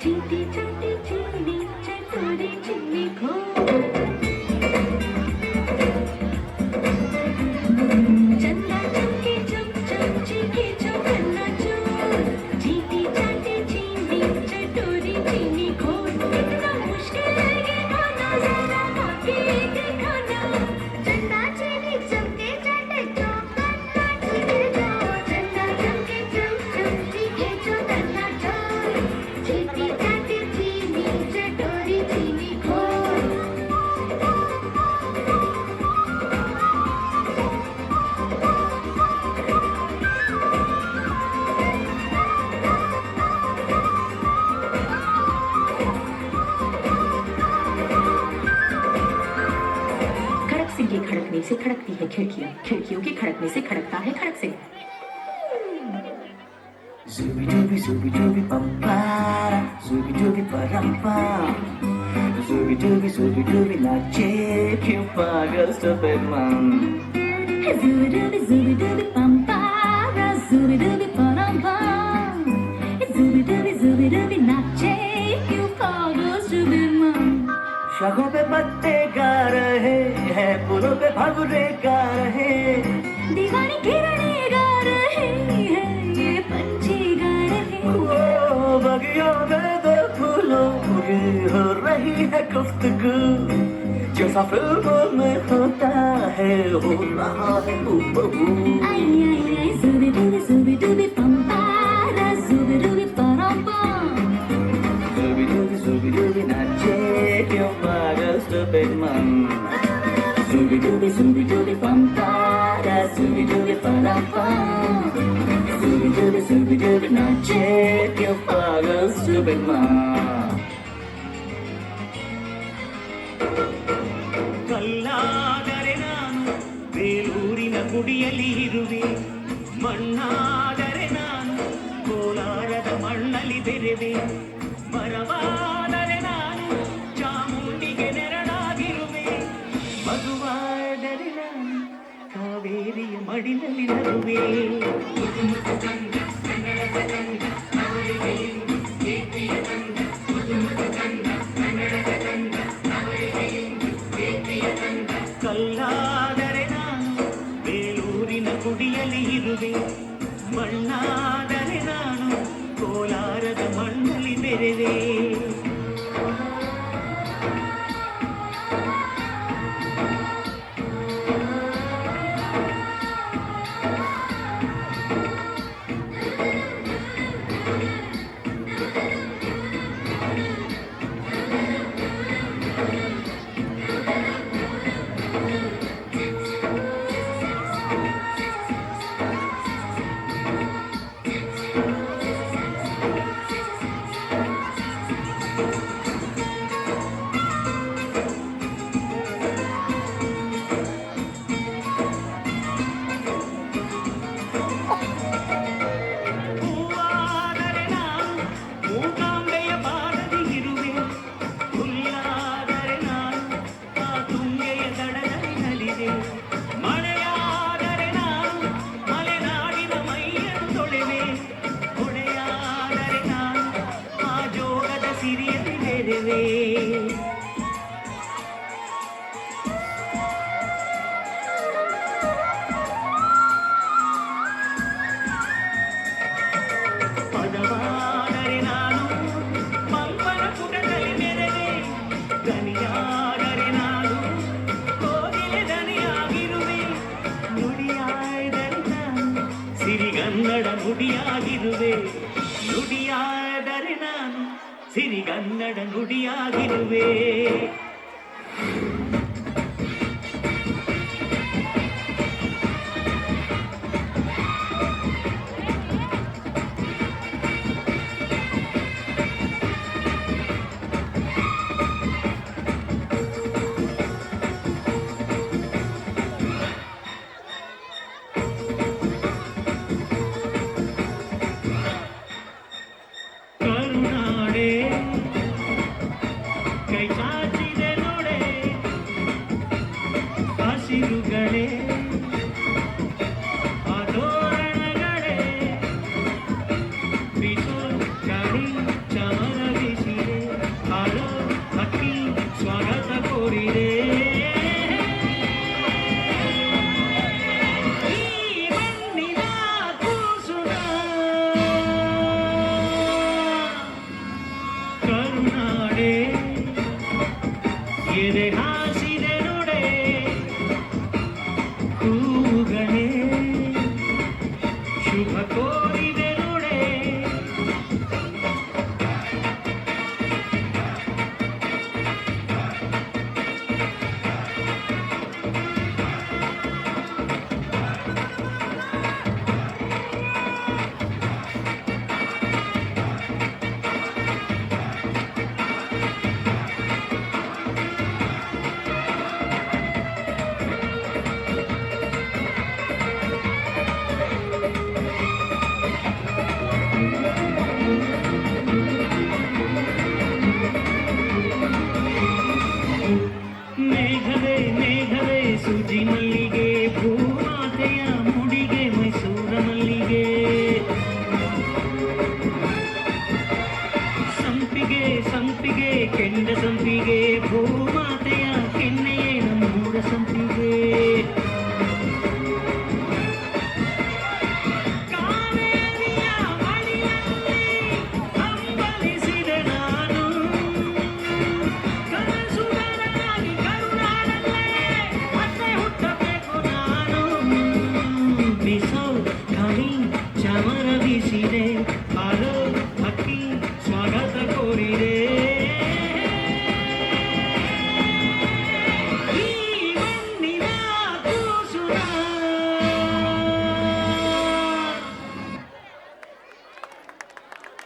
चींटी चाटी चीनी चटोरी चीनी खो चंदा चमके चम चम चीके चौकन्ना चोर चींटी चाटी चीनी चटोरी चीनी खो इतना मुश्किल है ये गाना जरा काफी दिखाना चंदा चीनी चमके चाटे चौकन्ना चोर चंदा चमके चम चम चीके चौकन्ना चोर चींटी चाटी चीनी चटोरी चीनी खो खड़क सिंह के खड़कने से खड़कती है खिड़कियां खिड़कियों के खड़कने से खड़कता है खड़क Singh Zooby dooby pampara, zooby dooby parampam. Zooby dooby nache, क्यों पागल stupid man. Zooby dooby pampara, zooby dooby parampam. Zooby dooby nache, क्यों पागल stupid man. शाखों पे पत्ते गा रहे हैं, फूलों पे भंवरे गा रहे. दीवानी किरणें गा रहे हैं, ये पंछी गा रहे हैं. ओ बगियों में दो फूलों की हो रही है गुफ्तगू. जैसा फिल्मों में होता है, हो रहा है हूबहू. आई zooby dooby pampara, zooby dooby parampam. Zooby dooby nache, क्यों पागल stupid man. Zooby dooby pampara, zooby dooby parampam. Zooby dooby nache, क्यों पागल stupid man. ಕಲ್ಲಾದರೆ ನಾನು ಬೇಲೂರಿನ ಗುಡಿಯಲ್ಲಿ ಇರುವೆ ಮಣ್ಣಾದರೆ ನಾನು ಕೋಲಾರದ ಮಣ್ಣಲ್ಲಿ ಬೆರೆವೆ ಮರವಾದರೆ ನಾನು ಚಾಮುಂಡಿಗೆ ನೆರಳಾಗಿರುವೆ ಮಗುವಾದರೆ ನಾನು ಕಾವೇರಿಯ ಮಡಿಲಲ್ಲಿ ನರುವೆ ಕಲ್ಲಾದರೆ ನಾನು ಬೇಲೂರಿನ ಗುಡಿಯಲ್ಲಿ ಇರುವೆ ಮಣ್ಣಾದರೆ ನಾನು ಕೋಲಾರದ ಮಣ್ಣಲ್ಲಿ ಬೆರೆವೆ ಹೂವಾದರೆ ನಾನು ಮೂಕಾಂಬೆಯ ಬಾಳದಿ ಇರುವೆ ಹುಲ್ಲಾದರೆ ನಾನು ಆ ತುಂಗೆಯ ದಡದಲ್ಲಿ ನಲಿದೆ ಮಳೆಯಾದರೆ ನಾನು ಮಲೆನಾಡಿನ ಮೈಯನ್ನು ತೊಳೆವೆ ಹೊಳೆಯಾದರೆ ನಾನು ಆ ಜೋಗದ ಸಿರಿಯಲ್ಲಿ ಬೆರೆವೆ ಪದವಾದರೆ ನಾನು ಪಂಪನ ಪುಟದಲ್ಲಿ ಮೆರೆದೆ ದನಿಯಾದರೆ ನಾನು ಕೋಗಿಲೆ ದನಿಯಾಗಿರುವೆ ನುಡಿಯಾದರೆ ನಾನು ಸಿರಿಗನ್ನಡ ನುಡಿಯಾಗಿರುವೆ ನುಡಿಯಾದರೆ ನಾನು ಸಿರಿಗನ್ನಡ ನುಡಿಯಾಗಿರುವೆ